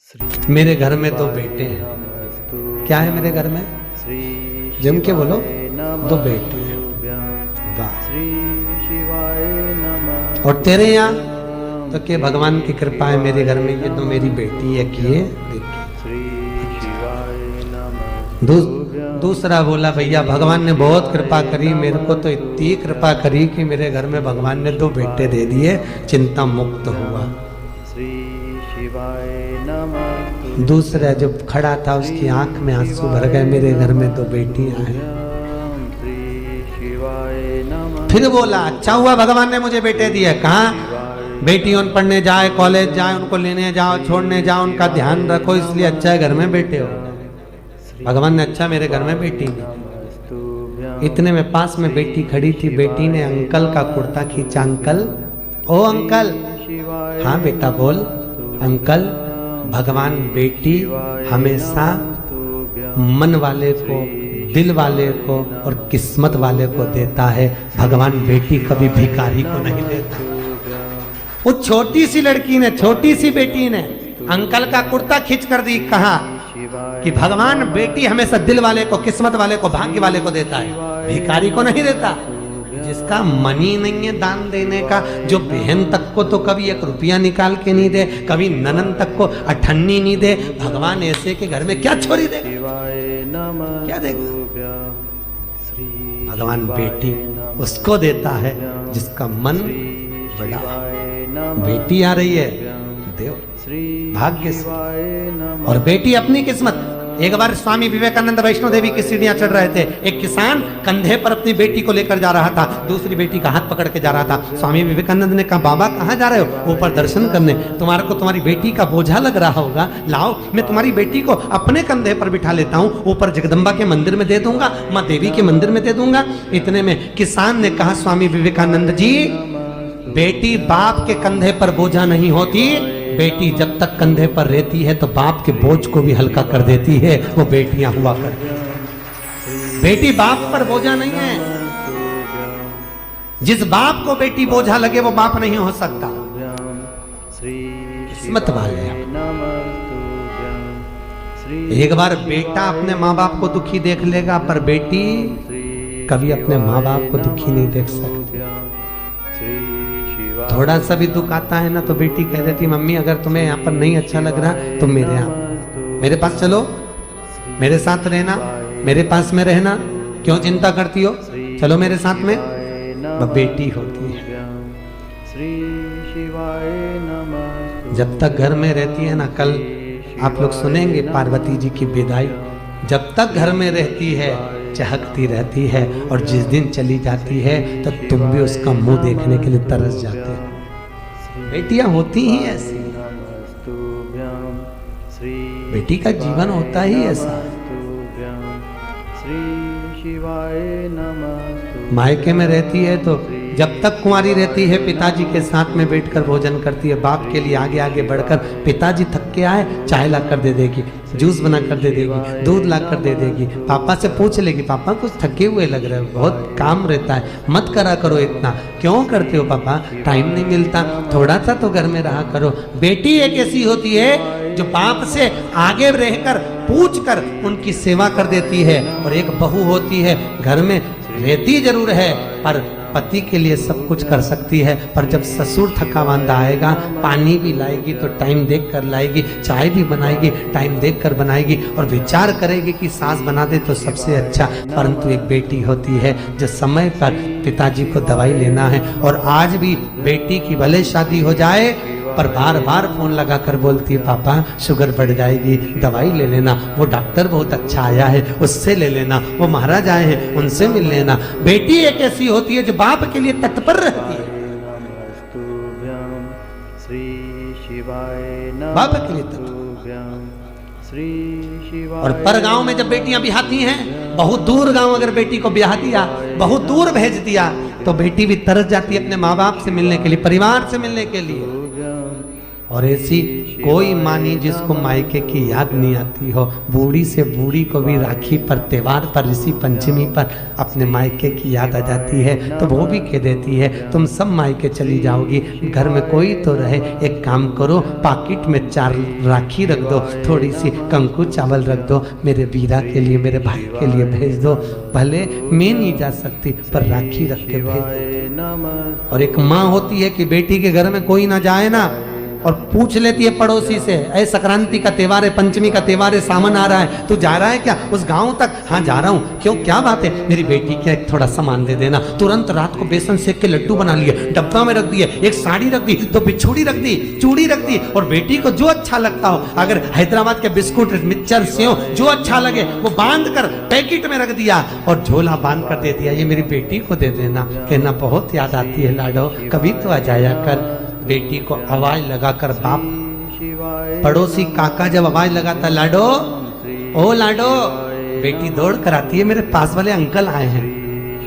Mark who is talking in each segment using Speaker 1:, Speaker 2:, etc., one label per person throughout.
Speaker 1: मेरे घर में दो बेटे हैं। क्या है मेरे घर में? जम के बोलो, दो बेटे हैं। वाह। और तेरे यहाँ तो के भगवान की कृपा है, मेरे घर में ये तो मेरी बेटी है किए। दूसरा बोला भैया भगवान ने बहुत कृपा करी, मेरे को तो इतनी कृपा करी कि मेरे घर में भगवान ने दो बेटे दे दिए, चिंता मुक्त हुआ। दूसरा जो खड़ा था उसकी आंख में आंसू भर गए, मेरे घर में दो बेटियां हैं। फिर बोला अच्छा हुआ भगवान ने मुझे बेटे दिए। कहाँ? बेटियों पढ़ने जाए, कॉलेज जाए, उनको लेने जाओ, छोड़ने जाओ, उनका ध्यान रखो, इसलिए अच्छा है घर में बेटे हो। भगवान ने अच्छा मेरे घर में बेटी दी। इतने में पास में बेटी खड़ी थी, बेटी ने अंकल का कुर्ता खींचा। अंकल, ओ अंकल। हाँ बेटा बोल। अंकल, भगवान बेटी हमेशा मन वाले को, दिल वाले को और किस्मत वाले को देता है, भगवान बेटी कभी भिखारी को नहीं देता। वो छोटी सी लड़की ने, छोटी सी बेटी ने अंकल का कुर्ता खींच कर दी। कहा कि भगवान बेटी हमेशा दिल वाले को, किस्मत वाले को, भाग्य वाले को देता है, भिखारी को नहीं देता। जिसका मन ही नहीं है दान देने का, जो बहन तक को तो कभी एक रुपया निकाल के नहीं दे, कभी ननन तक को अठन्नी नहीं दे, भगवान ऐसे के घर में क्या छोड़ी दे, क्या देगा? भगवान बेटी उसको देता है जिसका मन बड़ा। बेटी आ रही है देव भाग्य से, और बेटी अपनी किस्मत। एक बार स्वामी विवेकानंद वैष्णो देवी की सीढ़ियां चढ़ रहे थे, एक किसान कंधे पर अपनी बेटी को लेकर जा रहा था, दूसरी बेटी का हाथ पकड़ के जा रहा था। स्वामी विवेकानंद ने कहा बाबा कहाँ जा रहे हो? ऊपर दर्शन करने। तुम्हारे को तुम्हारी बेटी का बोझा लग रहा होगा, लाओ मैं तुम्हारी बेटी को अपने कंधे पर बिठा लेता हूँ, ऊपर जगदम्बा के मंदिर में दे दूंगा, माँ देवी के मंदिर में दे दूंगा। इतने में किसान ने कहा स्वामी विवेकानंद जी, बेटी बाप के कंधे पर बोझा नहीं होती, बेटी जब तक कंधे पर रहती है तो बाप के बोझ को भी हल्का कर देती है, वो बेटियां हुआ करती हैं। बेटी बाप पर बोझा नहीं है। जिस बाप को बेटी बोझा लगे वो बाप नहीं हो सकता। किस्मत वाले। एक बार बेटा अपने माँ बाप को दुखी देख लेगा, पर बेटी कभी अपने माँ बाप को दुखी नहीं देख सकती। थोड़ा सा भी दुख आता है ना तो बेटी कह देती मम्मी अगर तुम्हें यहाँ पर नहीं अच्छा लग रहा तो मेरे यहाँ, मेरे पास चलो, मेरे साथ रहना, मेरे पास में रहना, क्यों चिंता करती हो, चलो मेरे साथ में। वह बेटी होती है। जब तक घर में रहती है ना, कल आप लोग सुनेंगे पार्वती जी की विदाई, जब तक घर में रहती है चहकती रहती है, और जिस दिन चली जाती है तो तुम भी उसका मुंह देखने के लिए तरस जाते हो। बेटियां होती ही ऐसी, बेटी का जीवन होता ही ऐसा। मायके में रहती है तो जब तक कुंवारी रहती है पिताजी के साथ में बैठकर भोजन करती है, बाप के लिए आगे आगे बढ़कर पिताजी थक के आए चाय ला कर दे देगी, जूस बना कर दे देगी, दूध ला कर दे देगी, पापा से पूछ लेगी पापा कुछ थके हुए लग रहे हो, बहुत काम रहता है, मत करा करो इतना, क्यों करते हो पापा, टाइम नहीं मिलता, थोड़ा सा तो घर में रहा करो। बेटी एक ऐसी होती है जो बाप से आगे रहकर पूछ कर उनकी सेवा कर देती है, और एक बहू होती है घर में रहती जरूर है पर पति के लिए सब कुछ कर सकती है, पर जब ससुर थका मांदा आएगा पानी भी लाएगी तो टाइम देख कर लाएगी, चाय भी बनाएगी टाइम देख कर बनाएगी, और विचार करेगी कि सास बना दे तो सबसे अच्छा। परंतु एक बेटी होती है जो समय पर पिताजी को दवाई लेना है, और आज भी बेटी की भले शादी हो जाए पर बार बार फोन लगा कर बोलती है पापा शुगर बढ़ जाएगी, दवाई ले लेना, वो डॉक्टर बहुत अच्छा आया है उससे ले लेना, वो महाराज आए हैं उनसे मिल लेना। बेटी एक ऐसी होती है जो बाप के लिए तत्पर रहती है, बाप के लिए तत्पर। और पर गांव में जब बेटियां ब्याहती हैं, बहुत दूर गांव अगर बेटी को ब्याह दिया, बहुत दूर भेज दिया, तो बेटी भी तरस जाती है अपने माँ बाप से मिलने के लिए, परिवार से मिलने के लिए। और ऐसी कोई माँ नहीं जिसको मायके की याद नहीं आती हो। बूढ़ी से बूढ़ी को भी राखी पर, त्योहार पर, ऋषि पंचमी पर अपने मायके की याद आ जाती है, तो वो भी कह देती है तुम सब मायके चली जाओगी, घर में कोई तो रहे, एक काम करो पाकिट में 4 राखी रख दो, थोड़ी सी कंकु चावल रख दो, मेरे वीरा के लिए, मेरे भाई के लिए भेज दो। भले मैं नहीं जा सकती पर राखी रख के भेज दो। और एक माँ होती है कि बेटी के घर में कोई ना जाए ना, और पूछ लेती है पड़ोसी से, ऐ संक्रांति का त्योहार है, पंचमी का त्योहार है, सामान आ रहा है, तू जा रहा है क्या उस गांव तक? हाँ जा रहा हूँ। क्यों, क्या बात है? मेरी बेटी के थोड़ा सामान दे देना। तुरंत रात को बेसन सेक के लड्डू बना लिए, डब्बा में रख दिए, एक साड़ी रख दी, तो बिछुड़ी रख दी, चूड़ी रख दी, और बेटी को जो अच्छा लगता हो, अगर हैदराबाद के बिस्कुट, मिक्सचर, सेव जो अच्छा लगे वो बांध कर पैकेट में रख दिया और झोला बांध कर दे दिया, ये मेरी बेटी को दे देना। कहना बहुत याद आती है लाडो, कभी तो आ जाया कर। बेटी को आवाज लगाकर बाप, पड़ोसी काका जब आवाज लगाता लाडो, ओ लाडो, बेटी दौड़ कर आती है, मेरे पास वाले अंकल आए हैं।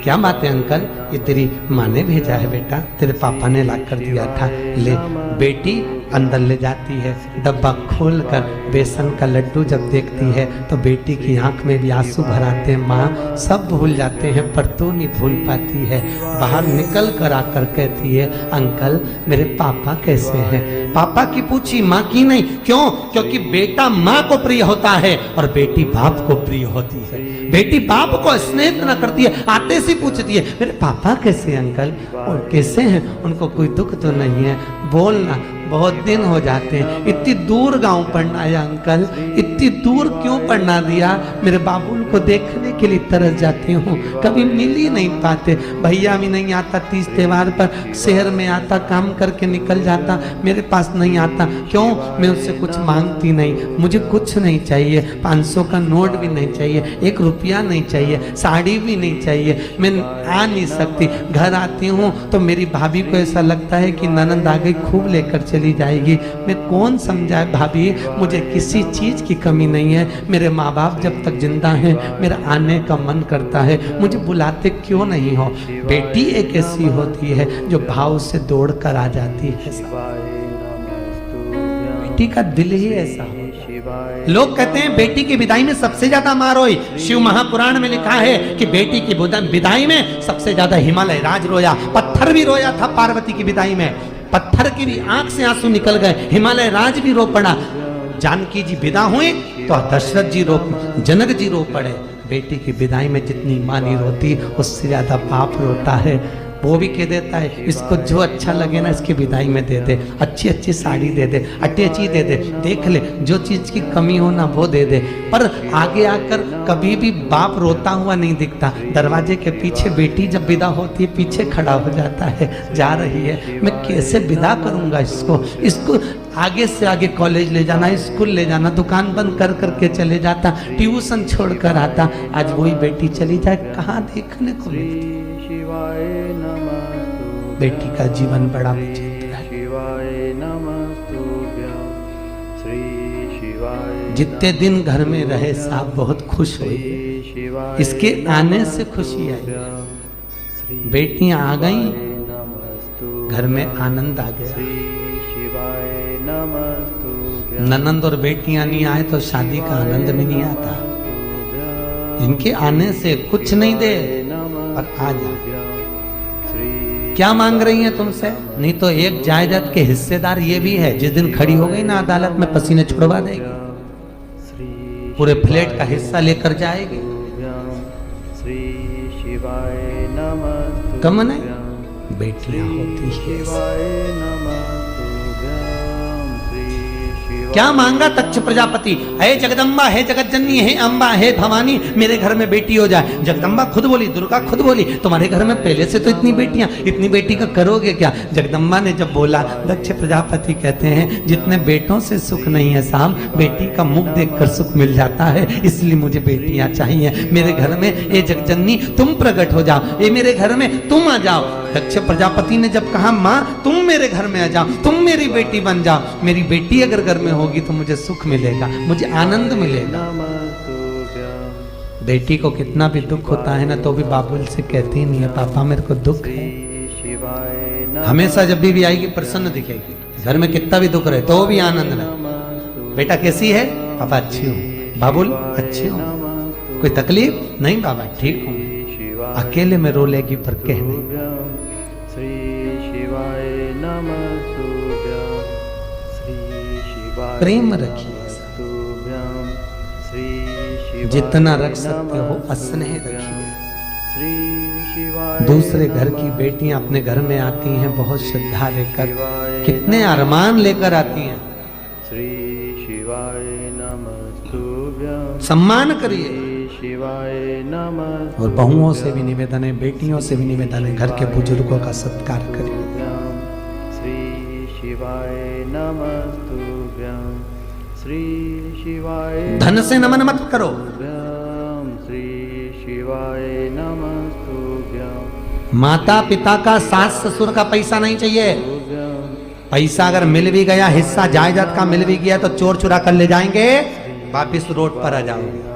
Speaker 1: क्या बात है अंकल? ये तेरी माँ ने भेजा है बेटा, तेरे पापा ने ला कर दिया था, ले। बेटी अंदर ले जाती है, डब्बा खोलकर बेसन का लड्डू जब देखती है तो बेटी की आंख में भी आंसू भर आते हैं। माँ सब भूल जाते हैं पर तू नहीं भूल पाती है। बाहर निकल कर आकर कहती है अंकल मेरे पापा कैसे हैं? पापा की पूछी, माँ की नहीं। क्यों? क्योंकि बेटा माँ को प्रिय होता है और बेटी बाप को प्रिय होती है। बेटी बाप को स्नेह न करती है, आते से पूछती है मेरे पापा कैसे अंकल, और कैसे हैं, उनको कोई दुख तो नहीं है? बोलना, बहुत दिन हो जाते हैं, इतनी दूर गांव पढ़ना आया अंकल, इतनी दूर क्यों पढ़ना दिया? मेरे बाबुल को देखने के लिए तरस जाती हूँ, कभी मिल ही नहीं पाते। भैया भी नहीं आता, 30 त्योहार पर शहर में आता, काम करके निकल जाता, मेरे पास नहीं आता। क्यों? मैं उससे कुछ मांगती नहीं, मुझे कुछ नहीं चाहिए, 500 का नोट भी नहीं चाहिए, 1 रुपया नहीं चाहिए, साड़ी भी नहीं चाहिए, मैं आ नहीं सकती। घर आती हूँ तो मेरी भाभी को ऐसा लगता है कि ननद आ गई, खूब लेकर चली जाएगी। मैं कौन समझाए भाभी, मुझे किसी चीज की कमी नहीं है, मेरे माँ बाप जब तक जिंदा हैं मेरा आने का मन करता है, मुझे बुलाते क्यों नहीं हो? बेटी एक ऐसी होती है जो भाव से दौड़ कर आ जाती है। बेटी का दिल ही ऐसा हो। लोग कहते हैं बेटी की विदाई में सबसे ज्यादा मार हुई। शिव महापुराण में लिखा है कि बेटी की विदाई में सबसे ज्यादा हिमालय राज रोया, पत्थर भी रोया था पार्वती की विदाई में, पत्थर की भी आंख से आंसू निकल गए, हिमालय राज भी रो पड़ा। जानकी जी विदा हुए तो दशरथ जी रो, जनक जी रो पड़े। बेटी की विदाई में जितनी माँ नहीं रोती उससे ज्यादा बाप रोता है। वो भी कह देता है इसको जो अच्छा लगे ना इसकी विदाई में दे दे, अच्छी अच्छी साड़ी दे दे, अटैची दे दे, देख ले जो चीज की कमी हो ना वो दे दे। पर आगे आकर कभी भी बाप रोता हुआ नहीं दिखता। दरवाजे के पीछे बेटी जब विदा होती है पीछे खड़ा हो जाता है, जा रही है, मैं कैसे विदा करूंगा इसको आगे से आगे कॉलेज ले जाना, स्कूल ले जाना, दुकान बंद कर करके चले जाता, ट्यूशन छोड़ कर आता। आज वही बेटी चली जाए, कहाँ देखने को मिलती? बेटी का जीवन बड़ा विचित्र है। जितने दिन घर में रहे साहब बहुत खुश हुई, इसके आने से खुशी आई। बेटियां आ गई, घर में आनंद आ गया। ननंद और बेटियां नहीं आए तो शादी का आनंद भी नहीं आता। इनके आने से कुछ नहीं दे पर आ जा। क्या मांग रही हैं तुमसे? नहीं तो एक जायदाद के हिस्सेदार ये भी है, जिस दिन खड़ी हो गई ना अदालत में पसीने छुड़वा देगी, पूरे फ्लैट का हिस्सा लेकर जाएगी। कमन है, बेटियां होती है। क्या मांगा तक्ष प्रजापति? हे जगदम्बा, हे जगतजननी, हे अम्बा, हे भवानी, मेरे घर में बेटी हो जाए। जगदम्बा खुद बोली, दुर्गा खुद बोली, तुम्हारे घर में पहले से तो इतनी बेटियां, इतनी बेटी का करोगे क्या? जगदम्बा ने जब बोला, दक्ष प्रजापति कहते हैं जितने बेटों से सुख नहीं है साहब, बेटी का मुख देखकर सुख मिल जाता है, इसलिए मुझे बेटियां चाहिए। मेरे घर में ये जगजननी तुम प्रकट हो जाओ, ये मेरे घर में तुम आ जाओ। दक्ष प्रजापति ने जब कहा माँ तुम मेरे घर में आ जाओ, तुम मेरी बेटी बन जाओ, मेरी बेटी अगर घर में होगी तो मुझे सुख मिलेगा, मुझे आनंद मिलेगा। बेटी को कितना भी दुख होता है ना तो भी बाबुल से कहती ही नहीं है पापा मेरे को दुख है। हमेशा जब भी आएगी प्रसन्न दिखेगी, घर में कितना भी दुख रहे तो भी आनंद नहीं। बेटा कैसी है? पापा अच्छी हूँ। बाबुल अच्छी हूँ। कोई तकलीफ? नहीं बाबा ठीक हूँ। अकेले में रो लेगी पर कह नहीं। प्रेम रखिए, जितना रख सकते हो स्नेह रखिए। दूसरे घर की बेटियां अपने घर में आती हैं बहुत श्रद्धा लेकर, कितने अरमान लेकर आती हैं। सम्मान करिए। और बहुओं से भी निवेदन है, बेटियों से भी निवेदन है, घर के बुजुर्गों का सत्कार करिए। धन से नमन मत करो। माता पिता का, सास ससुर का पैसा नहीं चाहिए। पैसा अगर मिल भी गया, हिस्सा जायदाद का मिल भी गया तो चोर चुरा कर ले जाएंगे, वापिस रोड पर आ जाओगे।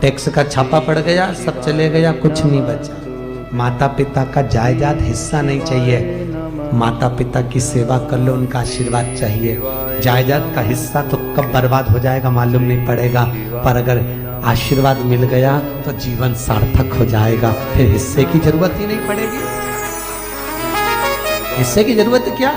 Speaker 1: टैक्स का छापा पड़ गया, सब चले गया, कुछ नहीं बचा। माता पिता का जायदाद हिस्सा नहीं चाहिए। माता पिता की सेवा कर लो, उनका आशीर्वाद चाहिए। जायदाद का हिस्सा तो कब बर्बाद हो जाएगा मालूम नहीं पड़ेगा, पर अगर आशीर्वाद मिल गया तो जीवन सार्थक हो जाएगा। फिर हिस्से की जरूरत ही नहीं पड़ेगी। हिस्से की जरूरत क्या?